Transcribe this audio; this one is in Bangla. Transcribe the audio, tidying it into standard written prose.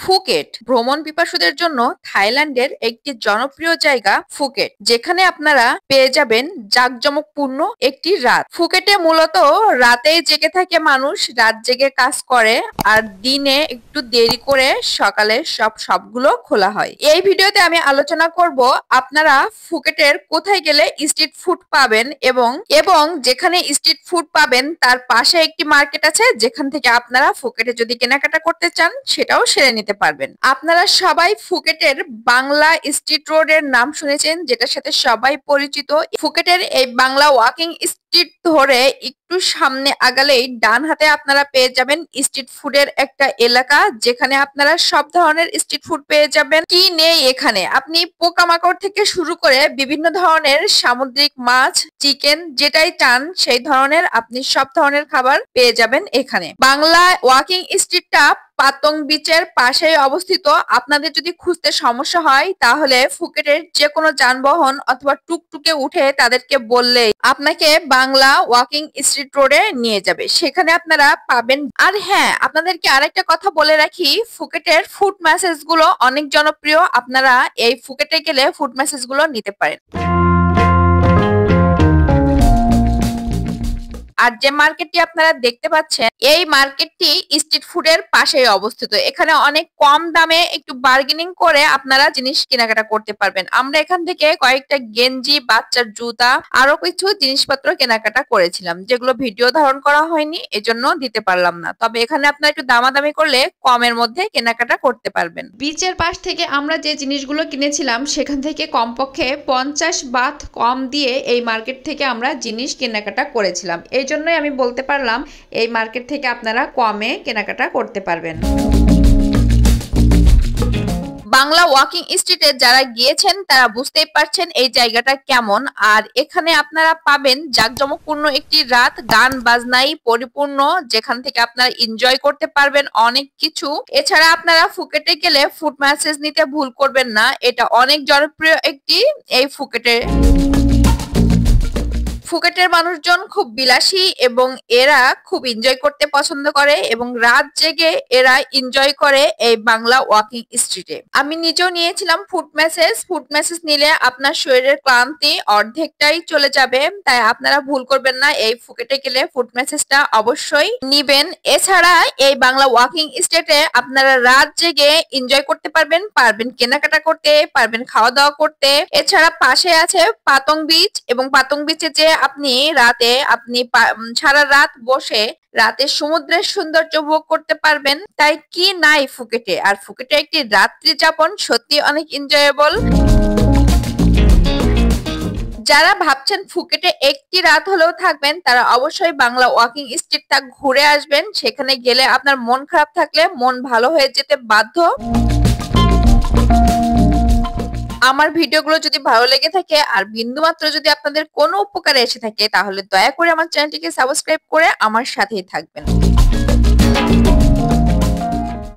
ফুকেট ভ্রমণ পিপাসুদের জন্য থাইল্যান্ডের একটি জনপ্রিয় জায়গা ফুকেট, যেখানে আপনারা পেয়ে যাবেন জাঁকজমকপূর্ণ একটি রাত। ফুকেটে মূলত রাতেই জেগে থাকে মানুষ, রাত জেগে কাজ করে আর দিনে একটু দেরি করে সকালে সবগুলো খোলা হয়। এই ভিডিওতে আমি আলোচনা করব আপনারা ফুকেটের কোথায় গেলে স্ট্রিট ফুড পাবেন এবং যেখানে স্ট্রিট ফুড পাবেন তার পাশে একটি মার্কেট আছে, যেখান থেকে আপনারা ফুকেটে যদি কেনাকাটা করতে চান সেটাও সেরে নিতে পারবেন। আপনারা সবাই ফুকেটের বাংলা স্ট্রিট রোডের নাম শুনেছেন, যেটার সাথে সবাই পরিচিত। ফুকেটের এই বাংলা ওয়াকিং স্ট্রিট ধরে একটু সামনে আগালেই ডান হাতে আপনারা পেয়ে যাবেন স্ট্রিট ফুডের একটা এলাকা, যেখানে আপনারা সব ধরনের স্ট্রিট ফুড পেয়ে যাবেন। কি নেই এখানে, আপনি পোকামাকড় থেকে শুরু করে বিভিন্ন ধরনের সামুদ্রিক মাছ, চিকেন, যেটাই চান সেই ধরনের আপনি সব ধরনের খাবার পেয়ে যাবেন এখানে। বাংলা ওয়াকিং স্ট্রিটটা পাতং বিচের পাশেই অবস্থিত। আপনাদের যদি খুঁজতে সমস্যা হয় তাহলে ফুকেটের যে কোনো যানবাহন অথবা টুকটুকে উঠে তাদেরকে বললেই আপনাকে বাংলা ওয়াকিং স্ট্রিট রোডে নিয়ে যাবে, সেখানে আপনারা পাবেন। আর হ্যাঁ, আপনাদেরকে আরেকটা কথা বলে রাখি, ফুকেটের ফুড ম্যাসেজ গুলো অনেক জনপ্রিয়। আপনারা এই ফুকেটে গেলে ফুড ম্যাসেজ গুলো নিতে পারেন। আর যে মার্কেটটি আপনারা দেখতে পাচ্ছেন, এই মার্কেটটি স্ট্রিট ফুডের পাশেই অবস্থিত। এখানে অনেক কম দামে একটু বার্গেনিং করে আপনারা জিনিস কেনাকাটা করতে পারবেন। আমরা এখান থেকে কয়েকটা গেঞ্জি, বাচ্চার জুতা, আরো কিছু জিনিসপত্র কেনাকাটা করেছিলাম, যেগুলো ভিডিও ধারণ করা হয়নি, এজন্য দিতে পারলাম না। তবে এখানে আপনারা একটু দামাদামি করলে কমের মধ্যে কেনাকাটা করতে পারবেন। বিচের পাশ থেকে আমরা যে জিনিসগুলো কিনেছিলাম সেখান থেকে কমপক্ষে 50 বাত কম দিয়ে এই মার্কেট থেকে আমরা জিনিস কেনাকাটা করেছিলাম। এই জন্যই আমি বলতে পারলাম এই মার্কেট থেকে আপনারা কমে কেনাকাটা করতে পারবেন। বাংলা ওয়াকিং স্ট্রিটে যারা গিয়েছেন তারা বুঝতেই পারছেন এই জায়গাটা কেমন। আর এখানে আপনারা পাবেন জাঁকজমকপূর্ণ একটি রাত, গান বাজনাই পরিপূর্ণ, যেখান থেকে আপনারা এনজয় করতে পারবেন অনেক কিছু। এছাড়া আপনারা ফুকেটে গেলে ফুড ম্যাসেজ নিতে ভুল করবেন না, এটা অনেক জনপ্রিয় একটি এই ফুকেটের মানুষজন খুব বিলাসী এবং এরা খুব এনজয় করতে পছন্দ করে এবং রাত জেগে এরা এনজয় করে এই বাংলা ওয়াকিং স্ট্রিটে। আমি নিজেও নিয়েছিলাম ফুড ম্যাসেজ নিলে আপনার শরীরের ক্লান্তি অর্ধেকটাই চলে যাবে, তাই আপনারা ভুল করবেন না, এই ফুকেটে গেলে ফুড ম্যাসেজটা অবশ্যই নিবেন। এছাড়া এই বাংলা ওয়াকিং স্ট্রিটে আপনারা রাত জেগে এনজয় করতে পারবেন কেনাকাটা করতে পারবেন, খাওয়া দাওয়া করতে। এছাড়া পাশে আছে পাতং বিচ, এবং পাতং বিচে যে আপনি সারা রাত বসে রাতে সমুদ্রের সৌন্দর্য উপভোগ করতে পারবেন। তাই কি নাই ফুকেটে। আর ফুকেটে একটি রাত্রি যাপন সত্যি অনেক এনজয়েবল। যারা ভাবছেন ফুকেটে একটি রাত হলেও থাকবেন, তারা অবশ্যই বাংলা ওয়াকিং স্ট্রিটটা ঘুরে আসবেন। সেখানে গেলে আপনার মন খারাপ থাকলে মন ভালো হয়ে যেতে বাধ্য। আমার ভিডিওগুলো যদি ভালো লেগে থাকে আর বিন্দুমাত্র যদি আপনাদের কোনো উপকারে এসে থাকে, তাহলে দয়া করে আমার চ্যানেলটিকে সাবস্ক্রাইব করে আমার সাথেই থাকবেন।